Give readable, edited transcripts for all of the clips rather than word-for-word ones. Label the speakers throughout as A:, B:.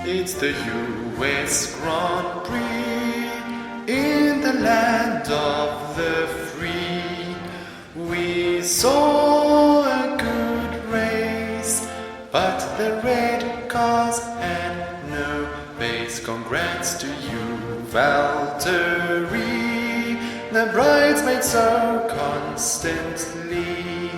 A: It's the US Grand Prix in the land of the free. We saw a good race, but the red cars had no pace. Congrats to you, Valtteri, the bridesmaid so constantly.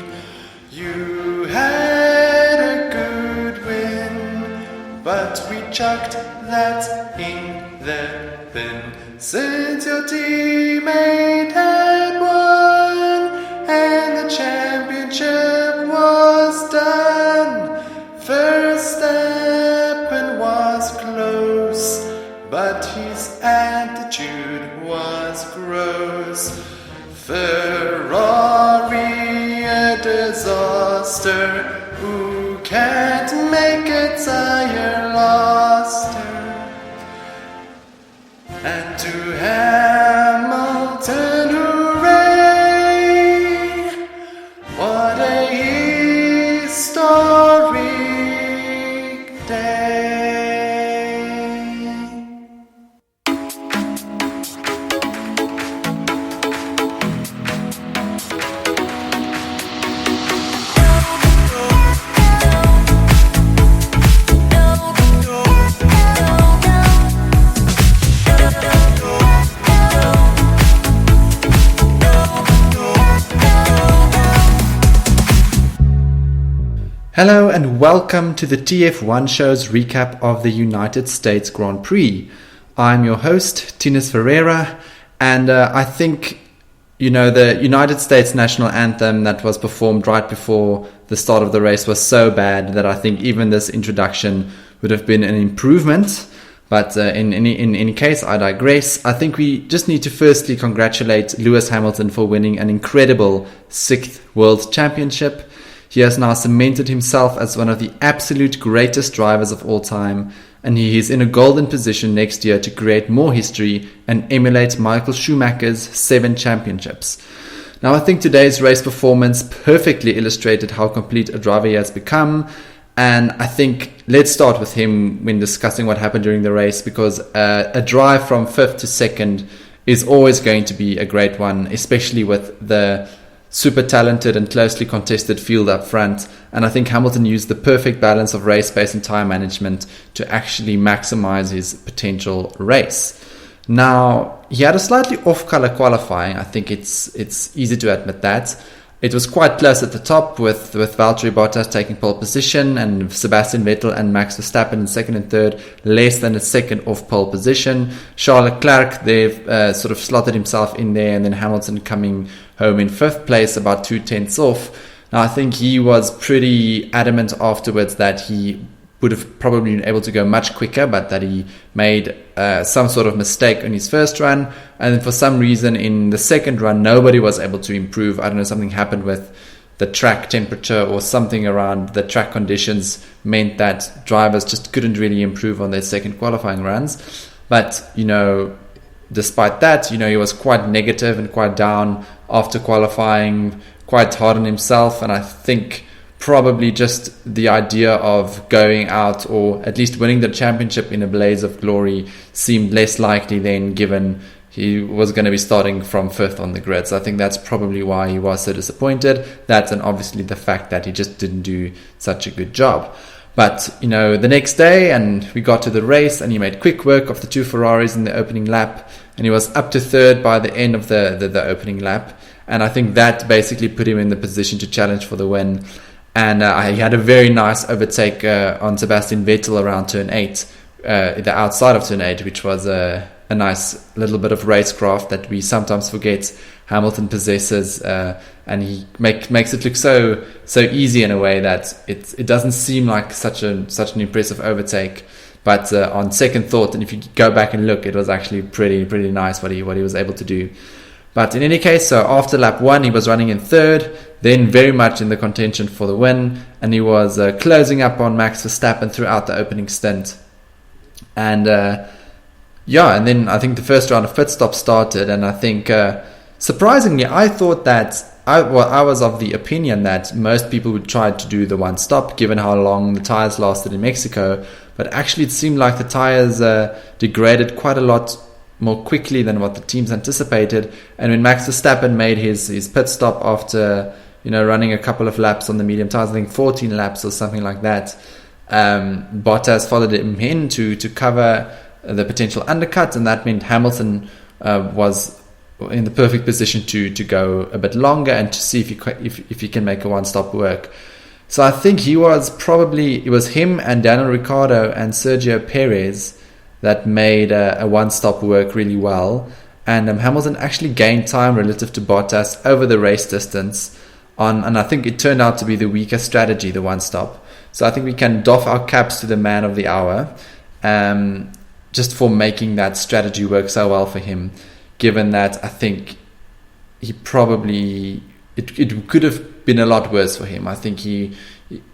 A: You had a good win, but we chucked that in the bin. Since your teammate had won and the championship was done, Verstappen was close, but his attitude was gross. Ferrari a disaster, who can't make a tire last her. And to Hamilton, hooray! What a historic day!
B: Hello and welcome to the TF1 Show's recap of the United States Grand Prix. I'm your host, Tinas Ferreira, and I think, the United States national anthem that was performed right before the start of the race was so bad that I think even this introduction would have been an improvement. But in any case, I digress. I think we just need to firstly congratulate Lewis Hamilton for winning an incredible 6th World Championship. He has now cemented himself as one of the absolute greatest drivers of all time, and he is in a golden position next year to create more history and emulate Michael Schumacher's 7 championships. Now, I think today's race performance perfectly illustrated how complete a driver he has become, and I think let's start with him when discussing what happened during the race, because a drive from 5th to 2nd is always going to be a great one, especially with the super talented and closely contested field up front, and I think Hamilton used the perfect balance of race pace and tire management to actually maximize his potential race. Now, he had a slightly off-color qualifying. I think it's easy to admit that. It was quite close at the top with Valtteri Bottas taking pole position and Sebastian Vettel and Max Verstappen in 2nd and 3rd, less than a second off pole position. Charles Leclerc, they've sort of slotted himself in there, and then Hamilton coming home in 5th place, about 2/10 off. Now, I think he was pretty adamant afterwards that he would have probably been able to go much quicker, but that he made some sort of mistake on his first run, and then for some reason in the second run nobody was able to improve. I don't know, something happened with the track temperature or something around the track conditions meant that drivers just couldn't really improve on their second qualifying runs. But despite that, he was quite negative and quite down after qualifying, quite hard on himself, and I think probably just the idea of going out or at least winning the championship in a blaze of glory seemed less likely then, given he was going to be starting from 5th on the grid. So I think that's probably why he was so disappointed. That, and obviously the fact that he just didn't do such a good job. But, the next day, and we got to the race, and he made quick work of the 2 Ferraris in the opening lap, and he was up to 3rd by the end of the opening lap. And I think that basically put him in the position to challenge for the win. And he had a very nice overtake on Sebastian Vettel around turn 8, the outside of turn 8, which was a nice little bit of racecraft that we sometimes forget Hamilton possesses, and he makes it look so easy in a way that it doesn't seem like such an impressive overtake. But on second thought, and if you go back and look, it was actually pretty nice what he was able to do. But in any case, so after lap 1, he was running in 3rd, then very much in the contention for the win, and he was closing up on Max Verstappen throughout the opening stint. And and then I think the first round of pit stops started, and I think surprisingly, I thought that I was of the opinion that most people would try to do the one stop, given how long the tires lasted in Mexico. but actually it seemed like the tires degraded quite a lot more quickly than what the teams anticipated. And when Max Verstappen made his pit stop after running a couple of laps on the medium tires, I think 14 laps or something like that, Bottas followed him in to cover the potential undercut, and that meant Hamilton was in the perfect position to go a bit longer and to see if he can make a one-stop work. So I think it was him and Daniel Ricciardo and Sergio Perez that made a one-stop work really well. And Hamilton actually gained time relative to Bottas over the race distance and I think it turned out to be the weaker strategy, the one-stop. So I think we can doff our caps to the man of the hour just for making that strategy work so well for him, given that I think he probably... It could have been a lot worse for him. I think he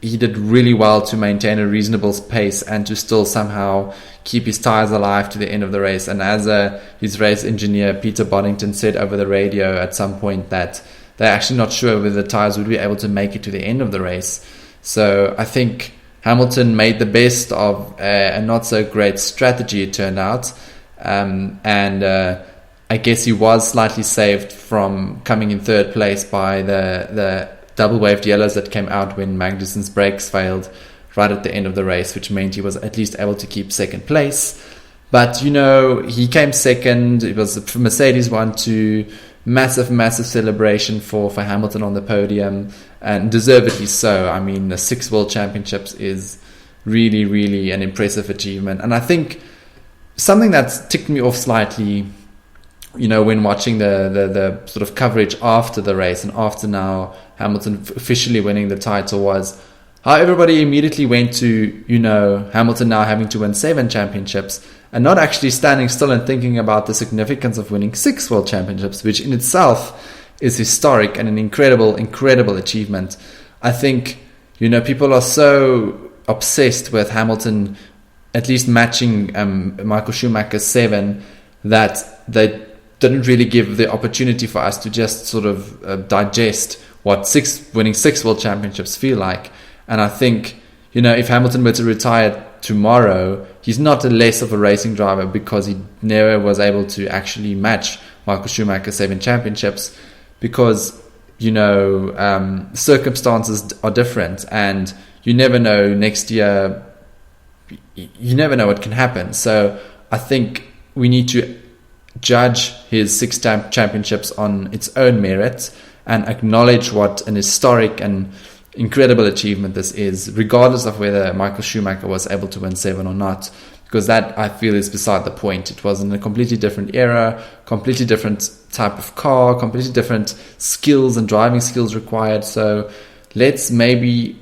B: did really well to maintain a reasonable pace and to still somehow keep his tires alive to the end of the race. And as his race engineer, Peter Boddington, said over the radio at some point that they're actually not sure whether the tires would be able to make it to the end of the race. So I think Hamilton made the best of a not so great strategy, it turned out. I guess he was slightly saved from coming in third place by the double waved yellows that came out when Magnussen's brakes failed right at the end of the race, which meant he was at least able to keep second place. But, he came second. It was Mercedes 1-2. Massive celebration for Hamilton on the podium, and deservedly so. I mean, the 6 World Championships is really, really an impressive achievement. And I think something that's ticked me off slightly, when watching the sort of coverage after the race and after now Hamilton officially winning the title, was how everybody immediately went to, Hamilton now having to win 7 championships and not actually standing still and thinking about the significance of winning 6 world championships, which in itself is historic and an incredible achievement. I think, people are so obsessed with Hamilton at least matching Michael Schumacher's 7 that they didn't really give the opportunity for us to just sort of digest what winning 6 world championships feel like. And I think, if Hamilton were to retire tomorrow, he's not a less of a racing driver because he never was able to actually match Michael Schumacher's 7 championships, because, circumstances are different and you never know next year, you never know what can happen. So I think we need to judge his 6 championships on its own merit and acknowledge what an historic and incredible achievement this is, regardless of whether Michael Schumacher was able to win 7 or not, because that, I feel, is beside the point. It was in a completely different era, completely different type of car, completely different skills and driving skills required. So let's maybe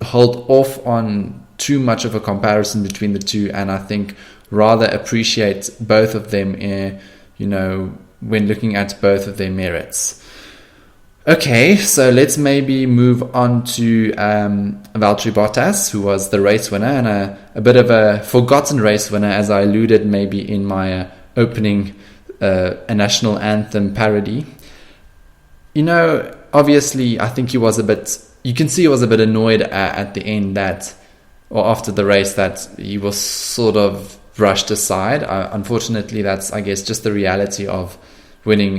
B: hold off on too much of a comparison between the two, and I think rather appreciate both of them, when looking at both of their merits. Okay, so let's maybe move on to Valtteri Bottas, who was the race winner, and a bit of a forgotten race winner, as I alluded maybe in my opening a national anthem parody. Obviously, I think you can see he was a bit annoyed at the end or after the race, that he was sort of brushed aside. Unfortunately, that's, I guess, just the reality of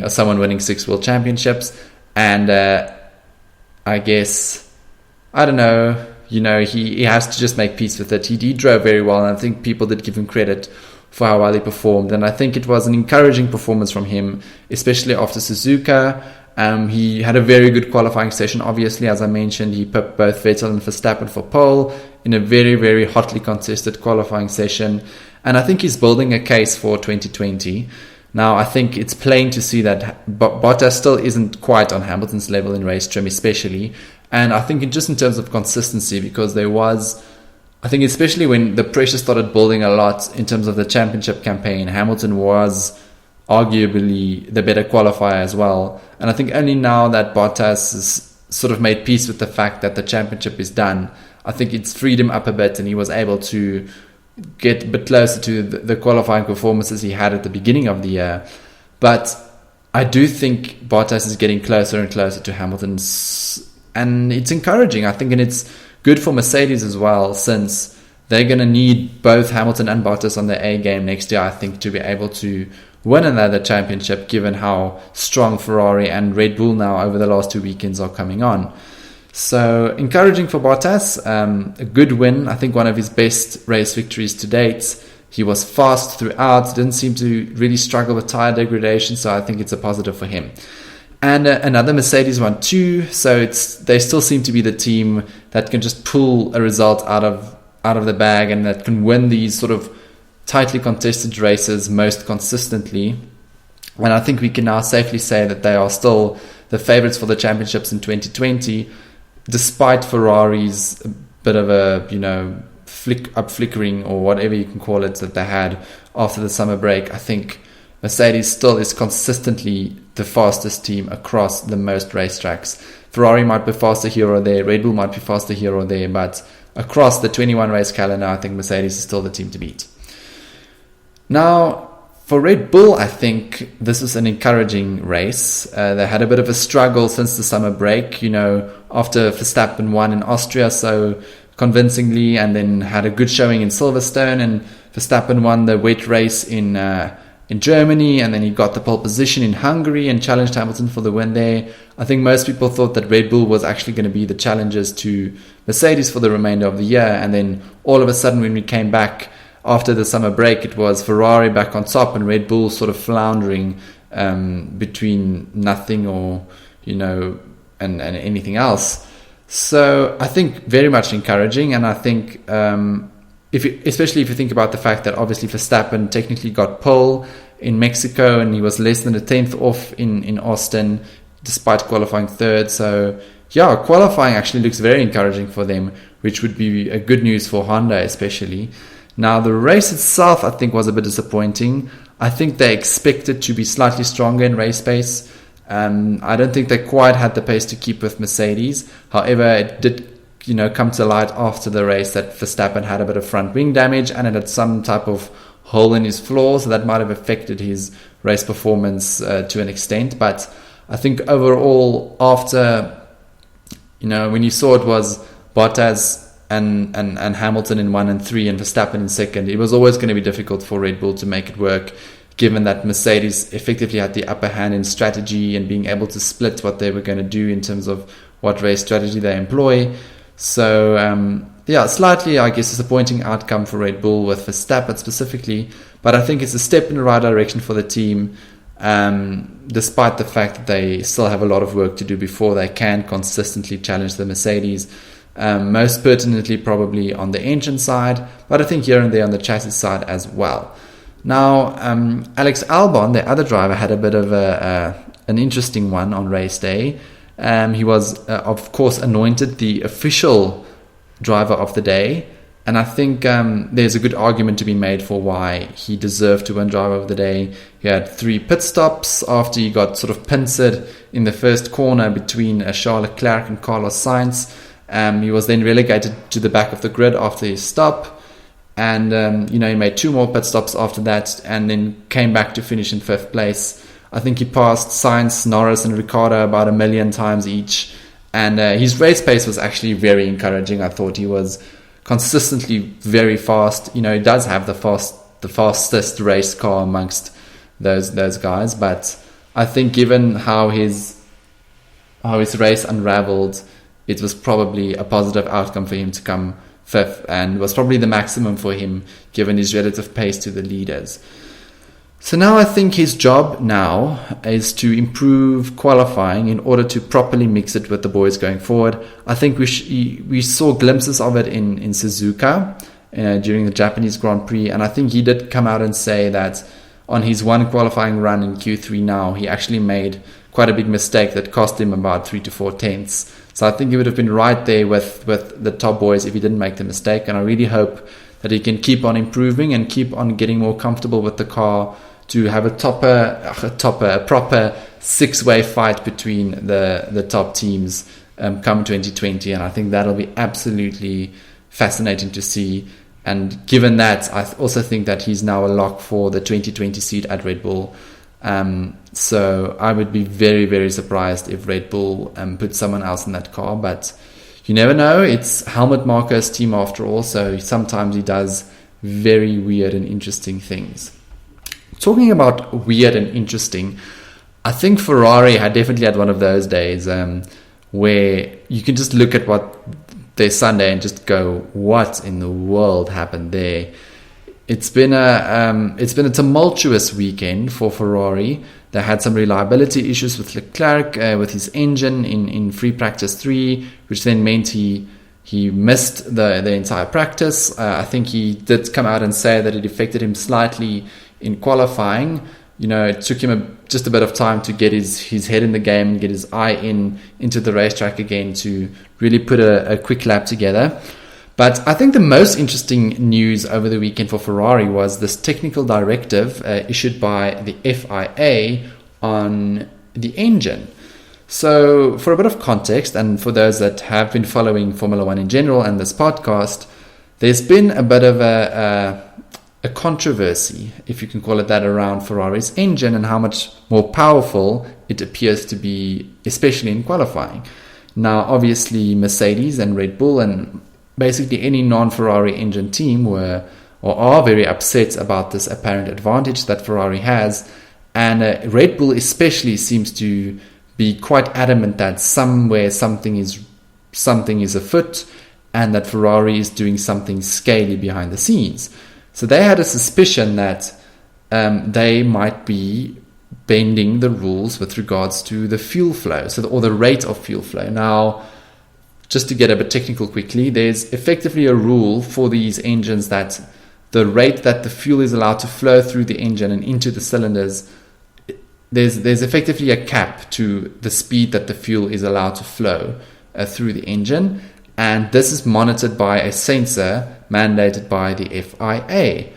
B: someone winning 6 world championships. And I guess, I don't know, he has to just make peace with it. He drove very well, and I think people did give him credit for how well he performed. And I think it was an encouraging performance from him, especially after Suzuka. He had a very good qualifying session. Obviously, as I mentioned, he pipped both Vettel and Verstappen for pole in a very, very hotly contested qualifying session. And I think he's building a case for 2020. Now, I think it's plain to see that Bottas still isn't quite on Hamilton's level in race trim, especially. And I think just in terms of consistency, because I think especially when the pressure started building a lot in terms of the championship campaign, Hamilton was arguably the better qualifier as well. And I think only now that Bottas has sort of made peace with the fact that the championship is done, I think it's freed him up a bit, and he was able to get a bit closer to the qualifying performances he had at the beginning of the year. But I do think Bottas is getting closer and closer to Hamilton, and it's encouraging, I think, and it's good for Mercedes as well, since they're going to need both Hamilton and Bottas on their A game next year, I think, to be able to win another championship, given how strong Ferrari and Red Bull now over the last 2 weekends are coming on. So encouraging for Bottas, a good win. I think one of his best race victories to date. He was fast throughout, didn't seem to really struggle with tyre degradation, so I think it's a positive for him. And another Mercedes one too, so they still seem to be the team that can just pull a result out of the bag and that can win these sort of tightly contested races most consistently. And I think we can now safely say that they are still the favourites for the championships in 2020, despite Ferrari's bit of a, flickering or whatever you can call it that they had after the summer break. I think Mercedes still is consistently the fastest team across the most racetracks. Ferrari might be faster here or there, Red Bull might be faster here or there, but across the 21 race calendar, I think Mercedes is still the team to beat. Now, for Red Bull, I think this is an encouraging race. They had a bit of a struggle since the summer break, after Verstappen won in Austria so convincingly, and then had a good showing in Silverstone, and Verstappen won the wet race in Germany, and then he got the pole position in Hungary and challenged Hamilton for the win there. I think most people thought that Red Bull was actually going to be the challengers to Mercedes for the remainder of the year, and then all of a sudden when we came back after the summer break, it was Ferrari back on top and Red Bull sort of floundering between nothing or, and anything else. So I think very much encouraging, and I think especially if you think about the fact that obviously Verstappen technically got pole in Mexico and he was less than a tenth off in Austin despite qualifying third. So yeah, qualifying actually looks very encouraging for them, which would be a good news for Honda especially. Now the race itself I think was a bit disappointing. I think they expected to be slightly stronger in race pace. I don't think they quite had the pace to keep with Mercedes. However, it did come to light after the race that Verstappen had a bit of front wing damage and it had some type of hole in his floor, so that might have affected his race performance to an extent. But I think overall, after when you saw it was Bottas and Hamilton in 1 and 3 and Verstappen in second, it was always going to be difficult for Red Bull to make it work, given that Mercedes effectively had the upper hand in strategy and being able to split what they were going to do in terms of what race strategy they employ. So, slightly, I guess, disappointing outcome for Red Bull with Verstappen specifically, but I think it's a step in the right direction for the team, despite the fact that they still have a lot of work to do before they can consistently challenge the Mercedes, most pertinently probably on the engine side, but I think here and there on the chassis side as well. Now, Alex Albon, the other driver, had a bit of an interesting one on race day. He was, of course, anointed the official driver of the day. And I think there's a good argument to be made for why he deserved to win driver of the day. He had 3 pit stops after he got sort of pincered in the first corner between Charles Leclerc and Carlos Sainz. He was then relegated to the back of the grid after his stop. And, he made 2 more pit stops after that and then came back to finish in 5th place. I think he passed Sainz, Norris and Ricciardo about 1 million times each. And his race pace was actually very encouraging. I thought he was consistently very fast. He does have the fastest race car amongst those guys. But I think given how his race unraveled, it was probably a positive outcome for him to come 5th and was probably the maximum for him given his relative pace to the leaders. So now I think his job now is to improve qualifying in order to properly mix it with the boys going forward. I think we saw glimpses of it in Suzuka during the Japanese Grand Prix, and I think he did come out and say that on his one qualifying run in Q3 now, he actually made quite a big mistake that cost him about 3 to 4 tenths. So I think he would have been right there with the top boys if he didn't make the mistake. And I really hope that he can keep on improving and keep on getting more comfortable with the car to have a proper 6-way fight between the top teams come 2020. And I think that'll be absolutely fascinating to see. And given that, I also think that he's now a lock for the 2020 seat at Red Bull. So I would be very, very surprised if Red Bull put someone else in that car. But, you never know. It's Helmut Marko's team after all, so sometimes he does very weird and interesting things. Talking about weird and interesting, I think Ferrari had definitely had one of those days where you can just look at what their Sunday and just go, what in the world happened there? It's been a tumultuous weekend for Ferrari. They had some reliability issues with Leclerc with his engine in free practice 3, which then meant he missed the entire practice. I think he did come out and say that it affected him slightly in qualifying. It took him just a bit of time to get his head in the game and get his eye into the racetrack again to really put a quick lap together. But I think the most interesting news over the weekend for Ferrari was this technical directive issued by the FIA on the engine. So for a bit of context, and for those that have been following Formula One in general and this podcast, there's been a bit of a controversy, if you can call it that, around Ferrari's engine and how much more powerful it appears to be, especially in qualifying. Now, obviously, Mercedes and Red Bull and basically any non-Ferrari engine team were or are very upset about this apparent advantage that Ferrari has, and Red Bull especially seems to be quite adamant that somewhere something is afoot and that Ferrari is doing something scaly behind the scenes. So they had a suspicion that they might be bending the rules with regards to the fuel flow, or the rate of fuel flow. Now, just to get a bit technical quickly, there's effectively a rule for these engines that the rate that the fuel is allowed to flow through the engine and into the cylinders, there's effectively a cap to the speed that the fuel is allowed to flow through the engine. And this is monitored by a sensor mandated by the FIA.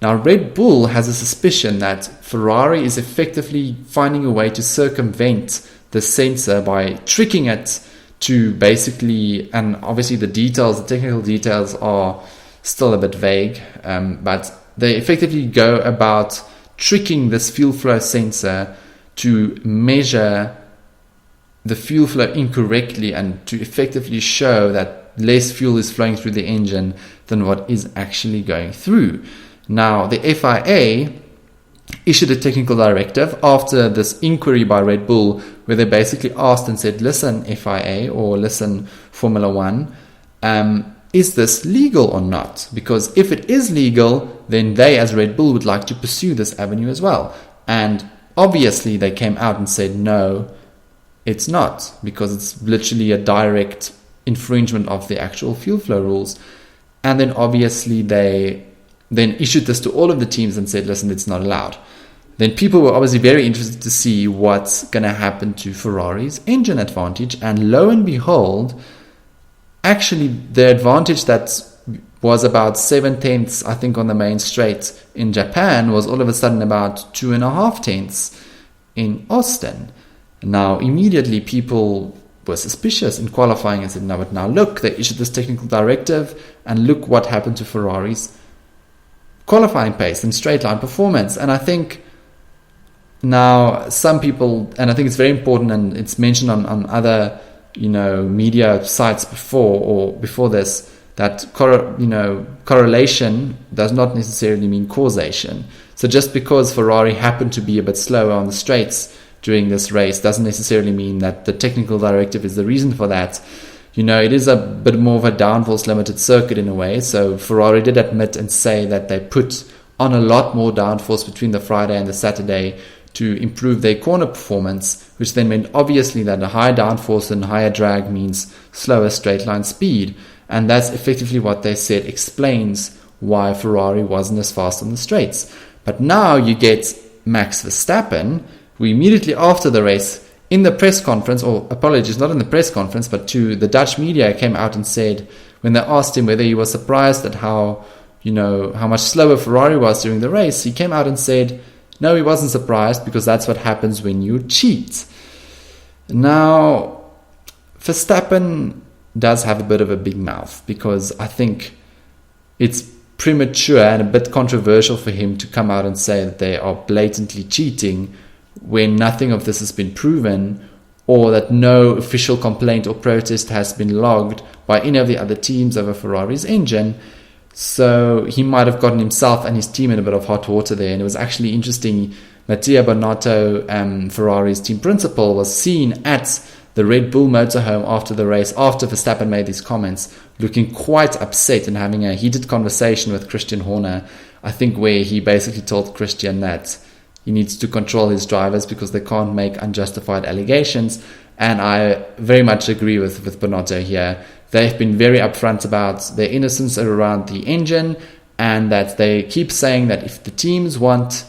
B: Now, Red Bull has a suspicion that Ferrari is effectively finding a way to circumvent the sensor by tricking it to basically, and obviously the technical details are still a bit vague, but they effectively go about tricking this fuel flow sensor to measure the fuel flow incorrectly and to effectively show that less fuel is flowing through the engine than what is actually going through. Now, the FIA issued a technical directive after this inquiry by Red Bull, where they basically asked and said, listen, FIA, or listen, Formula One, is this legal or not? Because if it is legal, then they, as Red Bull, would like to pursue this avenue as well. And obviously, they came out and said, no, it's not, because it's literally a direct infringement of the actual fuel flow rules. And then obviously they then issued this to all of the teams and said, listen, it's not allowed. Then people were obviously very interested to see what's going to happen to Ferrari's engine advantage. And lo and behold, actually the advantage that was about 7/10, I think, on the main straight in Japan was all of a sudden about 2.5 in Austin. Now, immediately people were suspicious in qualifying and said, no, but now look, they issued this technical directive and look what happened to Ferrari's qualifying pace and straight line performance. And I think now some people, and I think it's very important, and it's mentioned on other, media sites before this, that correlation does not necessarily mean causation. So just because Ferrari happened to be a bit slower on the straights during this race doesn't necessarily mean that the technical directive is the reason for that. It is a bit more of a downforce limited circuit in a way. So Ferrari did admit and say that they put on a lot more downforce between the Friday and the Saturday to improve their corner performance, which then meant obviously that a higher downforce and higher drag means slower straight line speed. And that's effectively what they said explains why Ferrari wasn't as fast on the straights. But now you get Max Verstappen, who immediately after the race in the press conference, or apologies, not in the press conference, but to the Dutch media, came out and said, when they asked him whether he was surprised at how much slower Ferrari was during the race, he came out and said, no, he wasn't surprised because that's what happens when you cheat. Now, Verstappen does have a bit of a big mouth, because I think it's premature and a bit controversial for him to come out and say that they are blatantly cheating when nothing of this has been proven, or that no official complaint or protest has been logged by any of the other teams over Ferrari's engine. So he might have gotten himself and his team in a bit of hot water there. And it was actually interesting. Mattia Bonotto, Ferrari's team principal, was seen at the Red Bull motorhome after the race, after Verstappen made these comments, looking quite upset and having a heated conversation with Christian Horner, I think, where he basically told Christian that he needs to control his drivers because they can't make unjustified allegations. And I very much agree with Bonotto here. They've been very upfront about their innocence around the engine, and that they keep saying that if the teams want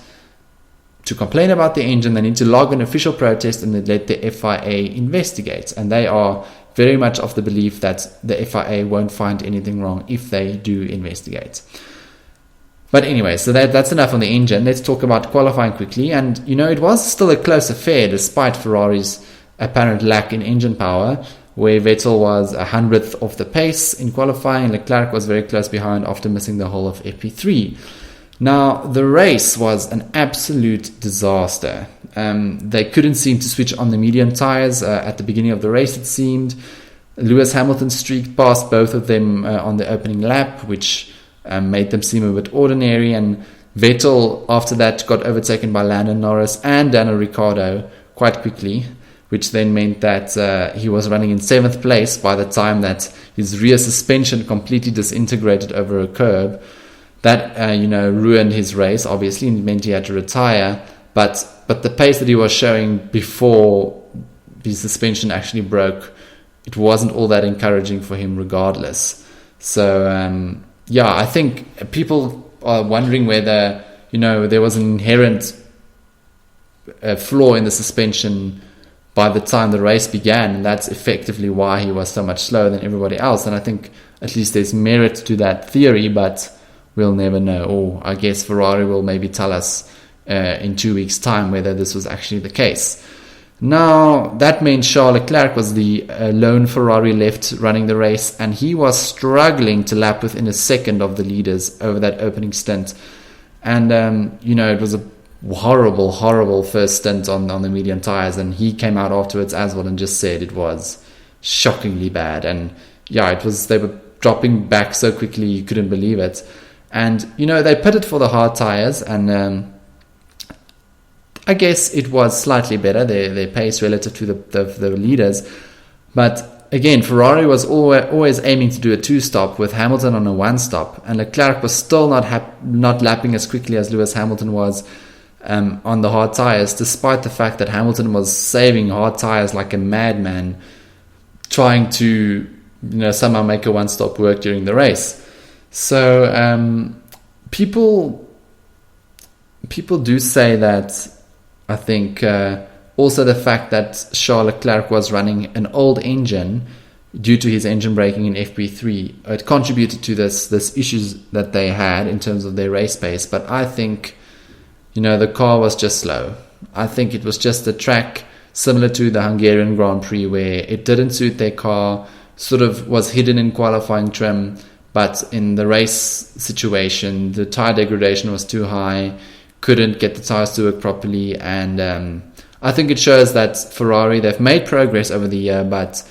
B: to complain about the engine, they need to log an official protest and then let the FIA investigate. And they are very much of the belief that the FIA won't find anything wrong if they do investigate. But anyway, so that's enough on the engine. Let's talk about qualifying quickly. And, it was still a close affair despite Ferrari's apparent lack in engine power, where Vettel was 100th off the pace in qualifying. Leclerc was very close behind after missing the whole of FP3. Now, the race was an absolute disaster. They couldn't seem to switch on the medium tyres at the beginning of the race, it seemed. Lewis Hamilton streaked past both of them on the opening lap, which made them seem a bit ordinary. And Vettel, after that, got overtaken by Lando Norris and Daniel Ricciardo quite quickly, which then meant that he was running in 7th place by the time that his rear suspension completely disintegrated over a curb. That, ruined his race, obviously, and it meant he had to retire. But the pace that he was showing before the suspension actually broke, it wasn't all that encouraging for him regardless. So, I think people are wondering whether, there was an inherent flaw in the suspension by the time the race began, and that's effectively why he was so much slower than everybody else. And I think at least there's merit to that theory, but we'll never know. Or I guess Ferrari will maybe tell us in 2 weeks' time whether this was actually the case. Now, that meant Charles Leclerc was the lone Ferrari left running the race, and he was struggling to lap within a second of the leaders over that opening stint. And, it was a horrible first stint on the medium tyres, and he came out afterwards as well and just said it was shockingly bad. And they were dropping back so quickly you couldn't believe it. And, they pitted for the hard tyres, and I guess it was slightly better, their pace relative to the leaders. But again, Ferrari was always aiming to do a 2-stop with Hamilton on a 1-stop, and Leclerc was still not lapping as quickly as Lewis Hamilton was on the hard tyres, despite the fact that Hamilton was saving hard tyres like a madman, trying to somehow make a 1-stop work during the race. So people do say that, I think, also the fact that Charles Leclerc was running an old engine due to his engine braking in FP3, it contributed to this issues that they had in terms of their race pace. But I think, the car was just slow. I think it was just a track similar to the Hungarian Grand Prix, where it didn't suit their car, sort of was hidden in qualifying trim, but in the race situation, the tire degradation was too high, couldn't get the tires to work properly. And I think it shows that Ferrari, they've made progress over the year, but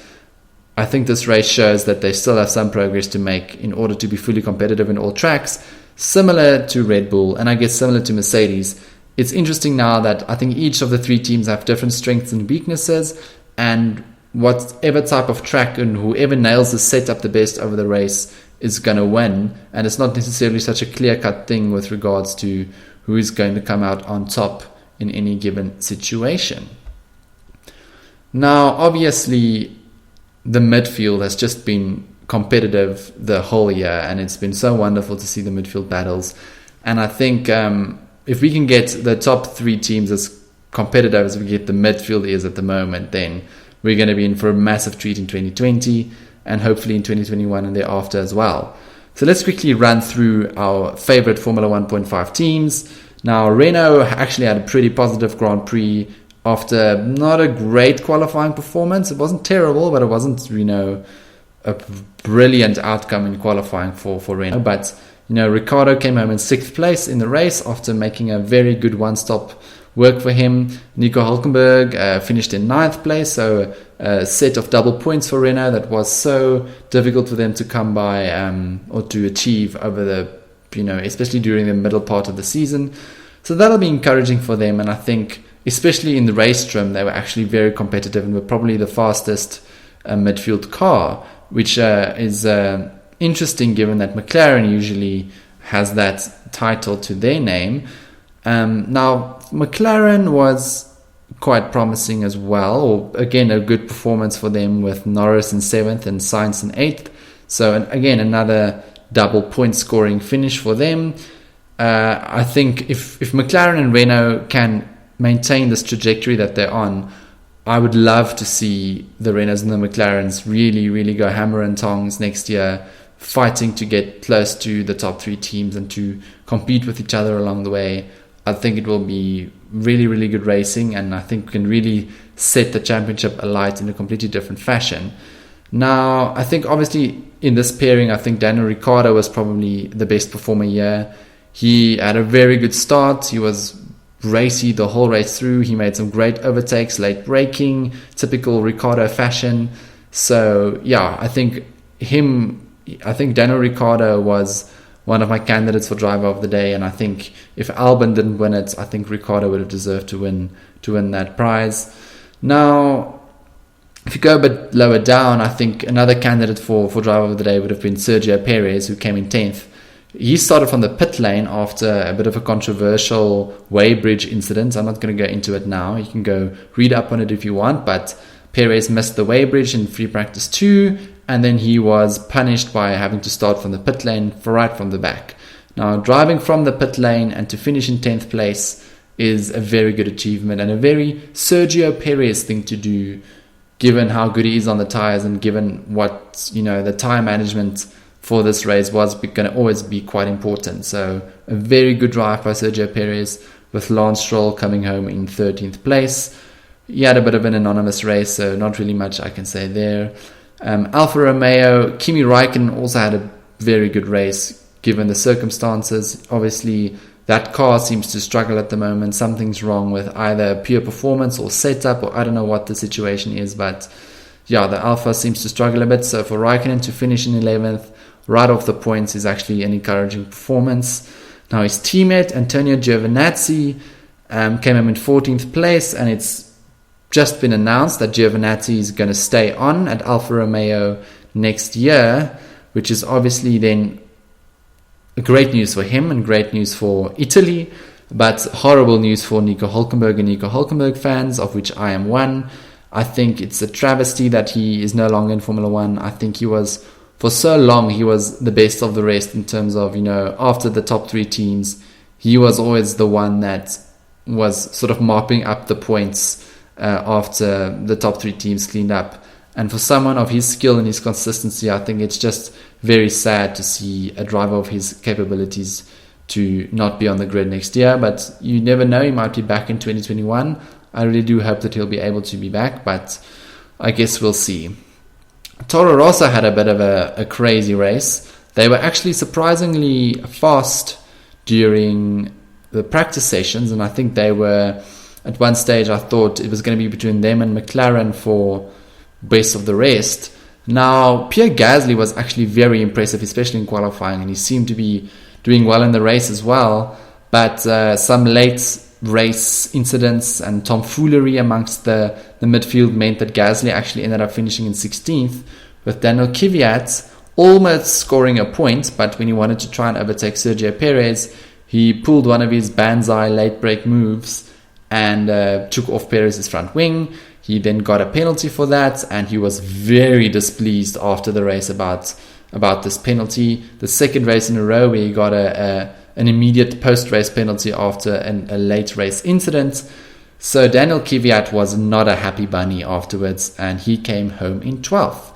B: I think this race shows that they still have some progress to make in order to be fully competitive in all tracks, similar to Red Bull, and I guess similar to Mercedes. It's interesting now that I think each of the 3 teams have different strengths and weaknesses, and whatever type of track and whoever nails the setup the best over the race is going to win. And it's not necessarily such a clear-cut thing with regards to who is going to come out on top in any given situation. Now, obviously, the midfield has just been competitive the whole year, and it's been so wonderful to see the midfield battles. And I think if we can get the top 3 teams as competitive as we get the midfield is at the moment, then we're going to be in for a massive treat in 2020 and hopefully in 2021 and thereafter as well. So let's quickly run through our favorite Formula 1.5 teams. Now, Renault actually had a pretty positive Grand Prix after not a great qualifying performance. It wasn't terrible, but it wasn't, a brilliant outcome in qualifying for Renault. But, Ricciardo came home in 6th place in the race after making a very good one-stop worked for him. Nico Hulkenberg finished in 9th place, so a set of double points for Renault that was so difficult for them to come by or to achieve over the, especially during the middle part of the season. So that'll be encouraging for them, and I think especially in the race trim, they were actually very competitive and were probably the fastest midfield car, which is interesting given that McLaren usually has that title to their name. Now, McLaren was quite promising as well, or again, a good performance for them with Norris in 7th and Sainz in 8th. So again, another double point scoring finish for them. I think if McLaren and Renault can maintain this trajectory that they're on, I would love to see the Renaults and the McLarens really, really go hammer and tongs next year, fighting to get close to the top 3 teams and to compete with each other along the way. I think it will be really, really good racing, and I think we can really set the championship alight in a completely different fashion. Now, I think obviously in this pairing, I think Daniel Ricciardo was probably the best performer here. He had a very good start. He was racy the whole race through. He made some great overtakes, late braking, typical Ricciardo fashion. So yeah, I think Daniel Ricciardo was one of my candidates for driver of the day, and I think if Albon didn't win it, I think Ricciardo would have deserved to win that prize. Now, if you go a bit lower down, I think another candidate for driver of the day would have been Sergio Perez, who came in 10th. He started from the pit lane after a bit of a controversial weighbridge incident. I'm not going to go into it now. You can go read up on it if you want, but Perez missed the weighbridge in free practice 2, and then he was punished by having to start from the pit lane right from the back. Now, driving from the pit lane and to finish in 10th place is a very good achievement and a very Sergio Perez thing to do, given how good he is on the tires and given what, the tire management for this race was going to always be quite important. So a very good drive by Sergio Perez, with Lance Stroll coming home in 13th place. He had a bit of an anonymous race, so not really much I can say there. Alfa Romeo, Kimi Räikkönen also had a very good race given the circumstances. Obviously, that car seems to struggle at the moment. Something's wrong with either pure performance or setup, or I don't know what the situation is, but yeah, the Alfa seems to struggle a bit. So for Räikkönen to finish in 11th, right off the points, is actually an encouraging performance. Now his teammate Antonio Giovinazzi came in 14th place, and it's just been announced that Giovinazzi is going to stay on at Alfa Romeo next year, which is obviously then great news for him and great news for Italy, but horrible news for Nico Hulkenberg and Nico Hulkenberg fans, of which I am one. I think it's a travesty that he is no longer in Formula One. I think for so long, he was the best of the rest in terms of, after the top 3 teams, he was always the one that was sort of mopping up the points after the top 3 teams cleaned up. And for someone of his skill and his consistency, I think it's just very sad to see a driver of his capabilities to not be on the grid next year. But you never know, he might be back in 2021. I really do hope that he'll be able to be back, but I guess we'll see. Toro Rosso had a bit of a crazy race. They were actually surprisingly fast during the practice sessions, and I think they were, at one stage I thought it was going to be between them and McLaren for best of the rest. Now, Pierre Gasly was actually very impressive, especially in qualifying, and he seemed to be doing well in the race as well, but some late race incidents and tomfoolery amongst the midfield meant that Gasly actually ended up finishing in 16th, with Daniel Kvyat almost scoring a point, but when he wanted to try and overtake Sergio Perez, he pulled one of his banzai late break moves and took off Perez's front wing. He then got a penalty for that, and he was very displeased after the race about this penalty. The second race in a row where he got an immediate post-race penalty after a late race incident. So Daniel Kvyat was not a happy bunny afterwards, and he came home in 12th.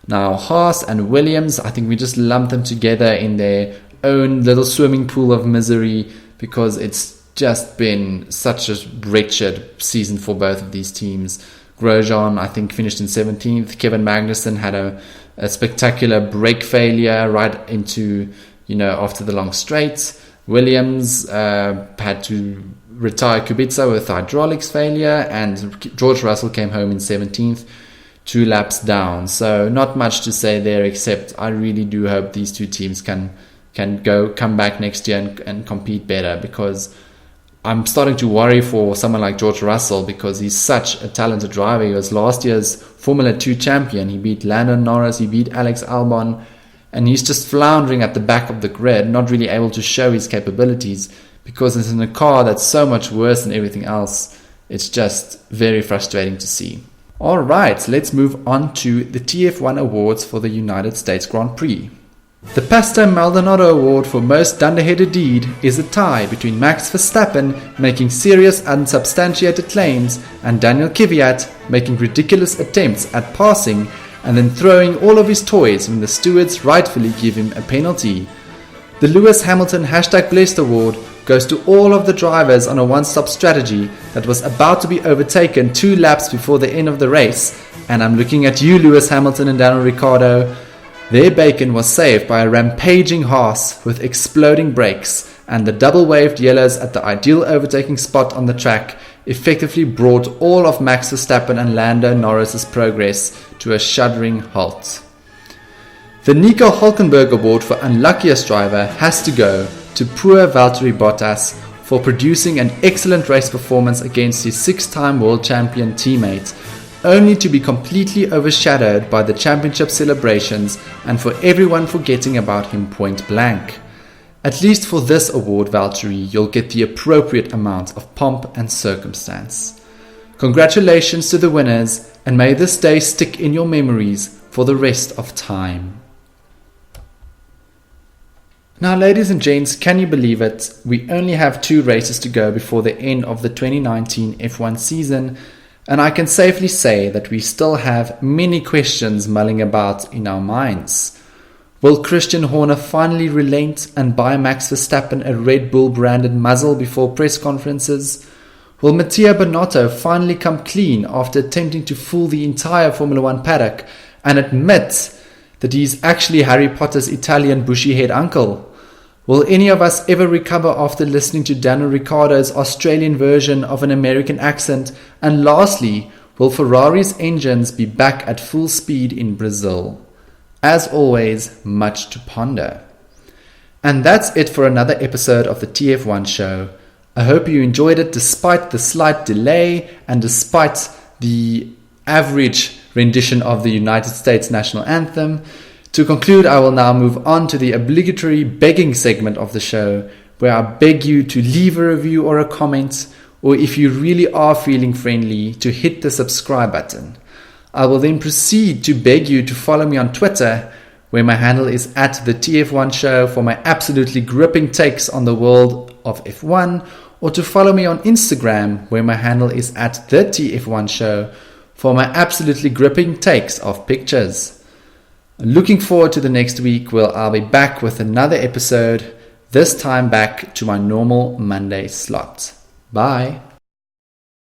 B: Now Haas and Williams, I think we just lumped them together in their own little swimming pool of misery, because it's just been such a wretched season for both of these teams. Grosjean, I think, finished in 17th. Kevin Magnussen had a spectacular brake failure right into, after the long straight. Williams had to retire Kubica with hydraulics failure, and George Russell came home in 17th, 2 laps down. So not much to say there, except I really do hope these two teams can come back next year and compete better, because I'm starting to worry for someone like George Russell, because he's such a talented driver. He was last year's Formula 2 champion. He beat Lando Norris, he beat Alex Albon, and he's just floundering at the back of the grid, not really able to show his capabilities, because it's in a car that's so much worse than everything else. It's just very frustrating to see. Alright, let's move on to the TF1 awards for the United States Grand Prix. The Pastor Maldonado Award for Most Dunderheaded Deed is a tie between Max Verstappen making serious unsubstantiated claims and Daniel Kvyat making ridiculous attempts at passing and then throwing all of his toys when the stewards rightfully give him a penalty. The Lewis Hamilton #Blessed Award goes to all of the drivers on a one-stop strategy that was about to be overtaken 2 laps before the end of the race, and I'm looking at you, Lewis Hamilton and Daniel Ricciardo. Their bacon was saved by a rampaging Haas with exploding brakes, and the double-waved yellows at the ideal overtaking spot on the track effectively brought all of Max Verstappen and Lando Norris's progress to a shuddering halt. The Nico Hülkenberg Award for Unluckiest Driver has to go to poor Valtteri Bottas for producing an excellent race performance against his 6-time world champion teammate, only to be completely overshadowed by the championship celebrations and for everyone forgetting about him point blank. At least for this award, Valtteri, you'll get the appropriate amount of pomp and circumstance. Congratulations to the winners, and may this day stick in your memories for the rest of time. Now, ladies and gents, can you believe it? We only have 2 races to go before the end of the 2019 F1 season, and I can safely say that we still have many questions mulling about in our minds. Will Christian Horner finally relent and buy Max Verstappen a Red Bull branded muzzle before press conferences? Will Mattia Binotto finally come clean after attempting to fool the entire Formula 1 paddock and admit that he's actually Harry Potter's Italian bushy-head uncle? Will any of us ever recover after listening to Daniel Ricciardo's Australian version of an American accent? And lastly, will Ferrari's engines be back at full speed in Brazil? As always, much to ponder. And that's it for another episode of the TF1 Show. I hope you enjoyed it despite the slight delay and despite the average rendition of the United States national anthem. To conclude, I will now move on to the obligatory begging segment of the show, where I beg you to leave a review or a comment, or if you really are feeling friendly, to hit the subscribe button. I will then proceed to beg you to follow me on Twitter, where my handle is at the TF1 Show for my absolutely gripping takes on the world of F1, or to follow me on Instagram, where my handle is at the TF1 Show for my absolutely gripping takes of pictures. Looking forward to the next week, where I'll be back with another episode, this time back to my normal Monday slot. Bye.